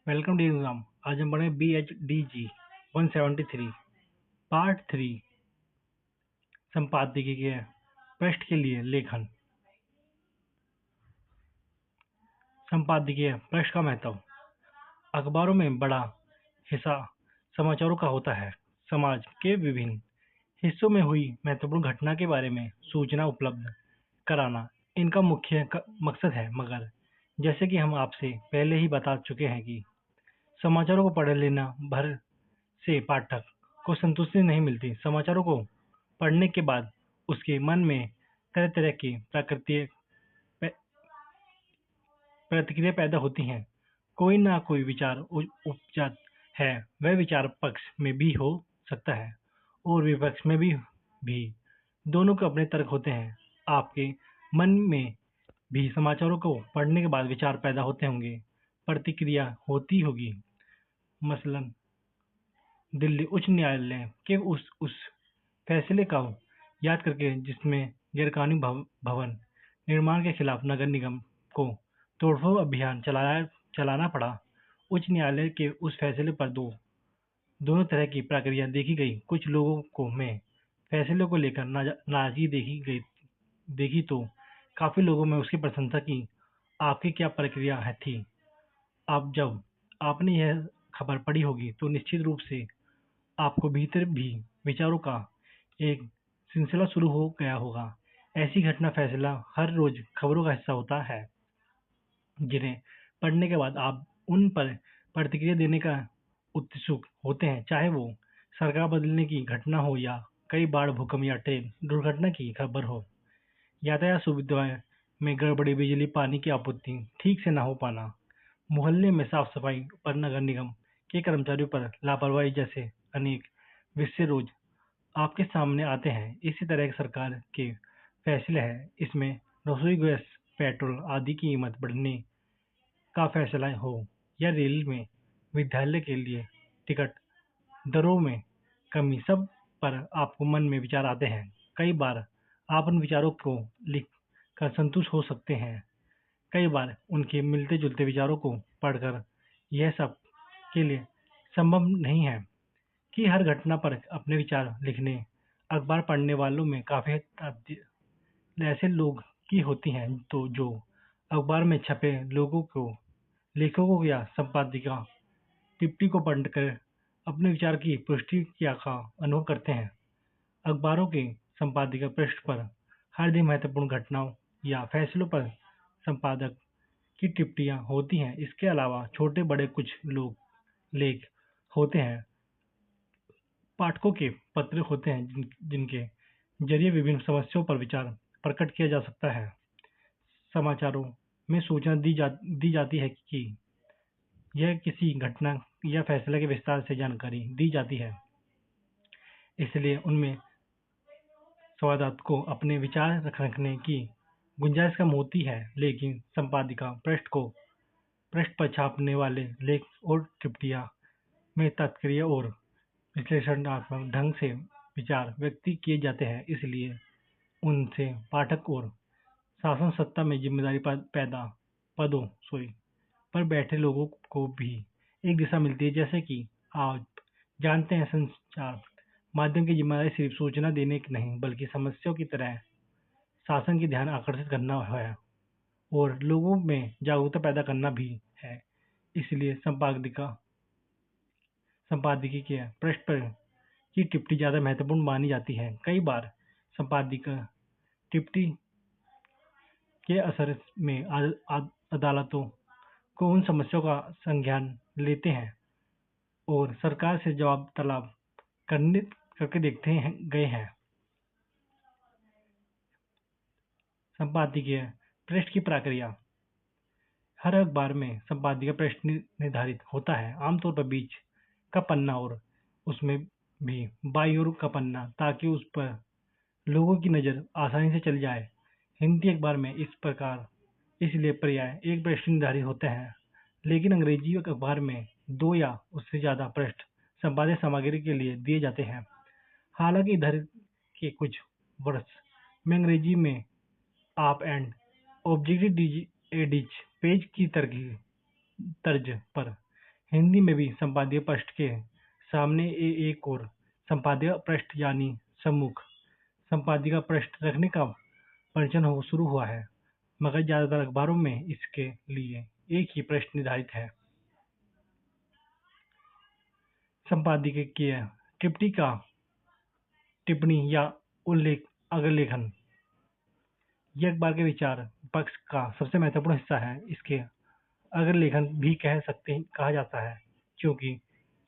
Welcome D exam. आज हम पढ़े BHDG 173 पार्ट 3 संपादकीय पृष्ठ के लिए लेखन। संपादकीय पृष्ठ का महत्व। अखबारों में बड़ा हिस्सा समाचारों का होता है। समाज के विभिन्न हिस्सों में हुई महत्वपूर्ण घटना के बारे में सूचना उपलब्ध कराना इनका मुख्य मकसद है। मगर जैसे कि हम आपसे पहले ही बता चुके हैं कि समाचारों को पढ़ लेना भर से पाठक को संतुष्टि नहीं मिलती। समाचारों को पढ़ने के बाद उसके मन में तरह तरह की प्रतिक्रिया पैदा होती हैं। कोई ना कोई विचार उपजा है। वह विचार पक्ष में भी हो सकता है और विपक्ष में भी दोनों के अपने तर्क होते हैं। आपके मन में भी समाचारों को पढ़ने के बाद विचार पैदा होते होंगे, प्रतिक्रिया होती होगी। मसलन दिल्ली उच्च न्यायालय के उस फैसले का याद करके जिसमें गैरकानूनी भवन निर्माण के खिलाफ नगर निगम को तोड़फोड़ अभियान चलाना पड़ा। उच्च न्यायालय के उस फैसले पर दोनों तरह की प्रक्रिया देखी गई। कुछ लोगों को में फैसले को लेकर नाराजगी देखी तो काफी लोगों में उसकी प्रशंसा की। आपकी क्या प्रक्रिया थी? आप जब आपने यह खबर पढ़ी होगी तो निश्चित रूप से आपको भीतर भी विचारों का एक सिलसिला शुरू हो गया होगा। ऐसी घटना फैसला हर रोज खबरों का हिस्सा होता है, जिन्हें पढ़ने के बाद आप उन पर प्रतिक्रिया देने का उत्सुक होते हैं। चाहे वो सरकार बदलने की घटना हो या कई बार भूकंप या ट्रेन दुर्घटना की खबर हो। यातायात सुविधाएं में गड़बड़ी, बिजली पानी की आपूर्ति ठीक से न हो पाना, मोहल्ले में साफ सफाई पर नगर निगम के कर्मचारियों पर लापरवाही जैसे अनेक विषय रोज आपके सामने आते हैं। इसी तरह सरकार के फैसले हैं। इसमें रसोई गैस, पेट्रोल आदि की कीमत बढ़ने का फैसला हो या रेल में विद्यालय के लिए टिकट दरों में कमी, सब पर आपको मन में विचार आते हैं। कई बार आप उन विचारों को लिख कर संतुष्ट हो सकते हैं। कई बार उनके मिलते जुलते विचारों को पढ़कर यह सब के लिए संभव नहीं है कि हर घटना पर अपने विचार लिखने। अखबार पढ़ने वालों में काफी ऐसे लोग की होती हैं तो जो अखबार में छपे लेखकों या संपादकीय टिप्पणी को पढ़कर अपने विचार की पुष्टि किया का अनुभव करते हैं। अखबारों के संपादकीय पृष्ठ पर हर दिन महत्वपूर्ण घटनाओं या फैसलों पर संपादक की टिप्पणियां होती हैं। इसके अलावा छोटे बड़े कुछ लेख होते हैं, पाठकों के पत्र होते हैं जिनके जरिए विभिन्न समस्याओं पर विचार प्रकट किया जा सकता है। समाचारों में सूचना दी जाती है कि यह किसी घटना या फैसले के विस्तार से जानकारी दी जाती है, इसलिए उनमें संवाददाता को अपने विचार रखने की गुंजाइश कम होती है। लेकिन संपादकीय पृष्ठ पर छापने वाले लेख और टिप्पणियां में तात्पर्य और विश्लेषणात्मक ढंग से विचार व्यक्त किए जाते हैं, इसलिए उनसे पाठक और शासन सत्ता में जिम्मेदारी पदों पर बैठे लोगों को भी एक दिशा मिलती है। जैसे कि आप जानते हैं, संचार माध्यम की जिम्मेदारी सिर्फ सूचना देने की नहीं बल्कि समस्याओं की तरह शासन की ध्यान आकर्षित करना है और लोगों में जागरूकता पैदा करना भी है। इसलिए संपादकीय के पृष्ठ पर की टिप्पणी ज्यादा महत्वपूर्ण मानी जाती है। कई बार संपादकीय टिप्पणी के असर में अदालतों को उन समस्याओं का संज्ञान लेते हैं और सरकार से जवाब तलब करके गए हैं। संपादकीय पृष्ठ की प्रक्रिया। हर अखबार में संपादकीय पृष्ठ निर्धारित होता है, आमतौर पर बीच का पन्ना और उसमें भी बाईं ओर का पन्ना, ताकि उस पर लोगों की नजर आसानी से चल जाए। हिंदी अखबार में इस प्रकार इसलिए पर्याय एक पृष्ठ निर्धारित होते हैं, लेकिन अंग्रेजी अखबार में 2 या उससे ज्यादा पृष्ठ संपादित सामग्री के लिए दिए जाते हैं। हालांकि इधर के कुछ वर्ष में अंग्रेजी में आप एंड ऑब्जेक्टिव एडिच पेज की तर्ज पर हिंदी में भी संपादकीय पृष्ठ के सामने एक और संपादकीय पृष्ठ यानी सम्मुख संपादकीय पृष्ठ रखने का प्रचलन शुरू हुआ है, मगर ज्यादातर अखबारों में इसके लिए एक ही पृष्ठ निर्धारित है। संपादकीय टिप्पणी का टिप्पणी या उल्लेख अग्रलेखन यह अखबार के विचार पक्ष का सबसे महत्वपूर्ण हिस्सा है। इसके अग्रलेखन भी कहा जाता है, क्योंकि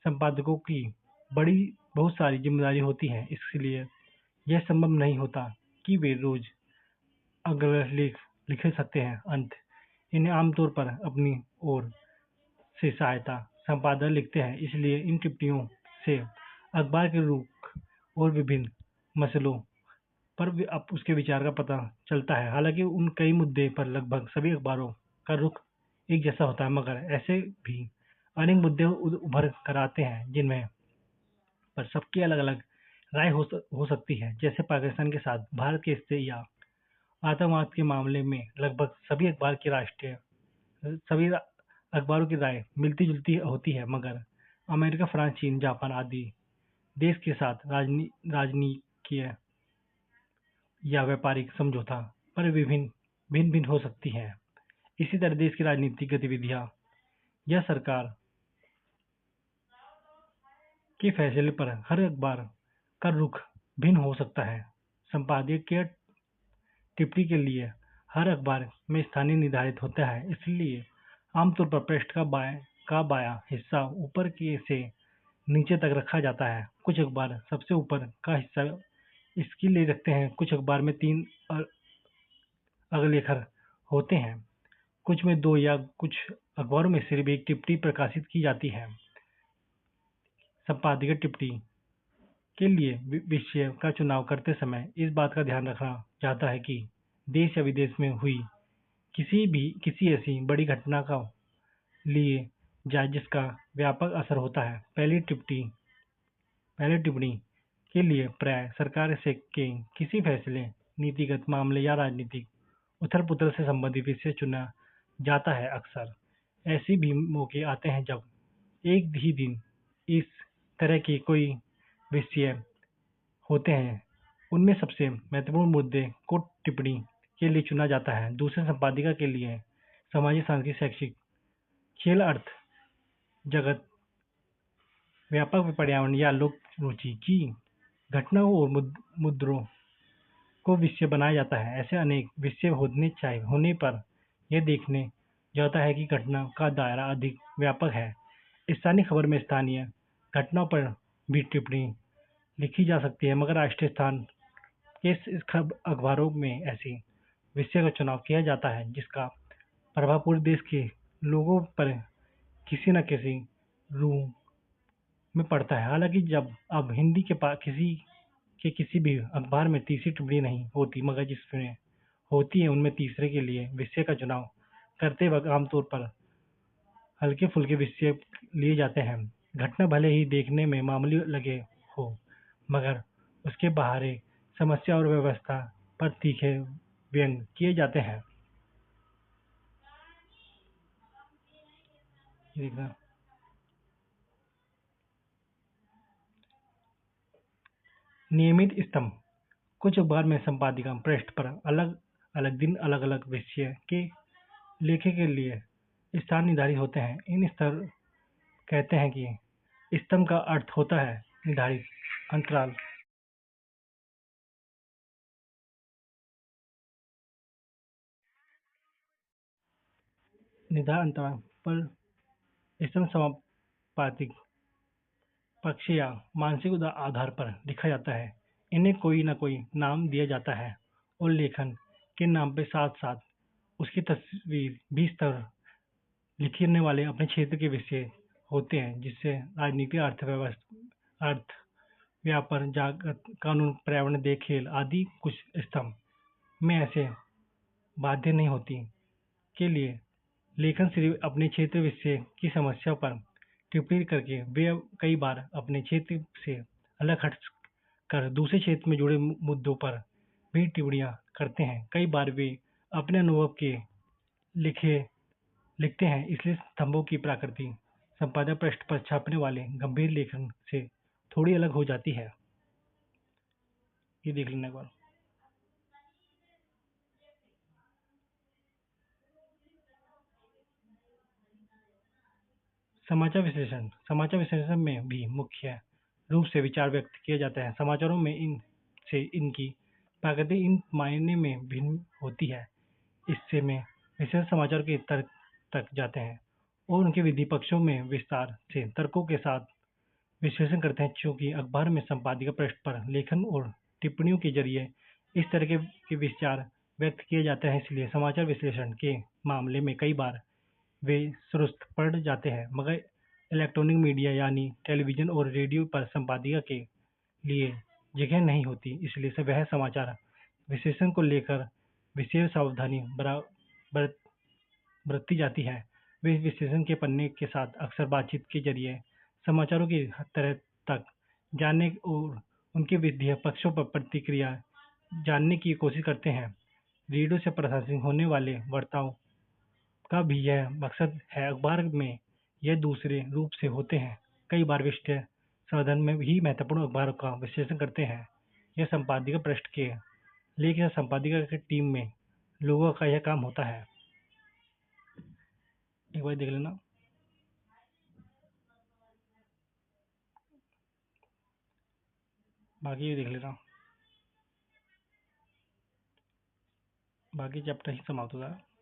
संपादकों की बहुत सारी जिम्मेदारी होती है, इसलिए यह संभव नहीं होता कि वे रोज अग्रलेख लिख सकते हैं। इन्हें आमतौर पर अपनी ओर से सहायता संपादक लिखते हैं, इसलिए इन टिप्पणियों से अखबार के रुख और विभिन्न मसलों पर अब उसके विचार का पता चलता है। हालांकि उन कई मुद्दे पर लगभग सभी अखबारों का रुख एक जैसा होता है, मगर ऐसे भी अनेक मुद्दे उभर कर आते हैं जिनमें पर सबकी अलग अलग राय हो सकती है। जैसे पाकिस्तान के साथ भारत के हिस्से या आतंकवाद के मामले में लगभग सभी अखबारों की राय मिलती जुलती होती है, मगर अमेरिका, फ्रांस, चीन, जापान आदि देश के साथ राजनीतिक या व्यापारिक समझौता पर भिन्न भिन्न हो सकती हैं। इसी तरह देश की राजनीतिक गतिविधियां या सरकार के फैसले पर हर अखबार का रुख भिन्न हो सकता है। संपादकीय टिप्पणी के लिए हर अखबार में स्थानीय निर्धारित होता है, इसलिए आमतौर पर पृष्ठ का बायां हिस्सा ऊपर से नीचे तक रखा जाता है। कुछ अखबार सबसे ऊपर का हिस्सा इसके लिए रखते हैं। कुछ अखबार में 3 अग्रलेख होते हैं, कुछ में 2 या कुछ अखबारों में सिर्फ एक टिप्पणी प्रकाशित की जाती है। संपादकीय टिप्पणी के लिए विषय का चुनाव करते समय इस बात का ध्यान रखा जाता है कि देश या विदेश में हुई किसी ऐसी बड़ी घटना का लिए जाए जिसका व्यापक असर होता है। पहली टिप्पणी के लिए प्राय सरकार के किसी फैसले, नीतिगत मामले या राजनीतिक उथल-पुथल से संबंधित विषय चुना जाता है। अक्सर ऐसे भी मौके आते हैं जब एक ही दिन इस तरह के कई विषय होते हैं। उनमें सबसे महत्वपूर्ण मुद्दे को टिप्पणी के लिए चुना जाता है। दूसरे संपादकीय के लिए सामाजिक, सांस्कृतिक, शैक्षिक, खेल, अर्थ जगत, व्यापक पर्यावरण या लोक रुचि की घटनाओं और मुद्दों को विषय बनाया जाता है। ऐसे अनेक विषय होने पर यह देखने जाता है कि घटना का दायरा अधिक व्यापक है। स्थानीय खबर में स्थानीय घटनाओं पर भी टिप्पणी लिखी जा सकती है, मगर राष्ट्रीय स्थान के अखबारों में ऐसे विषय का चुनाव किया जाता है जिसका प्रभाव पूरे देश के लोगों पर किसी न किसी रूप में पड़ता है। हालांकि जब अब हिंदी के किसी भी अखबार में तीसरी टिप्पणी नहीं होती, मगर जिसमें होती है उनमें तीसरे के लिए विषय का चुनाव करते वक्त आमतौर पर हल्के फुल्के विषय लिए जाते हैं। घटना भले ही देखने में मामूली लगे हो, मगर उसके बाहरी समस्या और व्यवस्था पर तीखे व्यंग किए जाते हैं। ये देखना नियमित स्तंभ कुछ अखबार में संपादकीय पृष्ठ पर अलग अलग दिन अलग अलग विषय के लेखे के लिए स्थान निर्धारित होते हैं। इन स्तर कहते हैं कि स्तंभ का अर्थ होता है निर्धारित अंतराल पर स्तंभ समापातिक पक्ष या मानसिक आधार पर लिखा जाता है। इन्हें कोई न कोई नाम दिया जाता है और लेखन के नाम के साथ साथ उसकी तस्वीर भी स्तर लिखने वाले अपने क्षेत्र के विषय होते हैं, जिससे राजनीति, अर्थव्यवस्था, अर्थ, व्यापार, जागत, कानून, पर्यावरण, देश, खेल आदि कुछ स्तंभ में ऐसे बाध्य नहीं होती के लिए लेखन सिर्फ अपने क्षेत्र विषय की समस्या पर टिप्पणी करके वे कई बार अपने क्षेत्र से अलग हट कर दूसरे क्षेत्र में जुड़े मुद्दों पर भी टिप्पणियां करते हैं। कई बार वे अपने अनुभव के लिखते हैं, इसलिए स्तंभों की प्रकृति संपादक पृष्ठ पर छपने वाले गंभीर लेखन से थोड़ी अलग हो जाती है। ये देख लेना एक बार। समाचार विश्लेषण में भी मुख्य रूप से विचार व्यक्त किए जाते हैं। समाचारों में इनकी प्रकृति इन मायने में भिन्न होती है। इससे में विशेष समाचार के तर्क तक जाते हैं और उनके विधि पक्षों में विस्तार से तर्कों के साथ विश्लेषण करते हैं। चूंकि अखबार में संपादकीय पृष्ठ पर लेखन और टिप्पणियों के जरिए इस तरह के विचार व्यक्त किए जाते हैं, इसलिए समाचार विश्लेषण के मामले में कई बार वे सुस्त पड़ जाते हैं। मगर इलेक्ट्रॉनिक मीडिया यानी टेलीविजन और रेडियो पर संपादकीय के लिए जगह नहीं होती, इसलिए से वह समाचार विश्लेषण को लेकर विशेष सावधानी बरत बरती जाती है। वे इस विश्लेषण के पन्ने के साथ अक्सर बातचीत के जरिए समाचारों की तरह तक जानने और उनके विधेय पक्षों पर प्रतिक्रिया जानने की कोशिश करते हैं। रेडियो से प्रसारित होने वाले वार्ताओं का भी यह मकसद है। अखबार में यह दूसरे रूप से होते हैं। कई बार विषय संवर्धन में भी महत्वपूर्ण अखबार का विश्लेषण करते हैं। यह संपादकीय पृष्ठ के लेख या संपादकीय की टीम में लोगों का यह काम होता है। एक बार देख लेना। बाकी ये देख लेना। बाकी चैप्टर ही समाप्त होता है।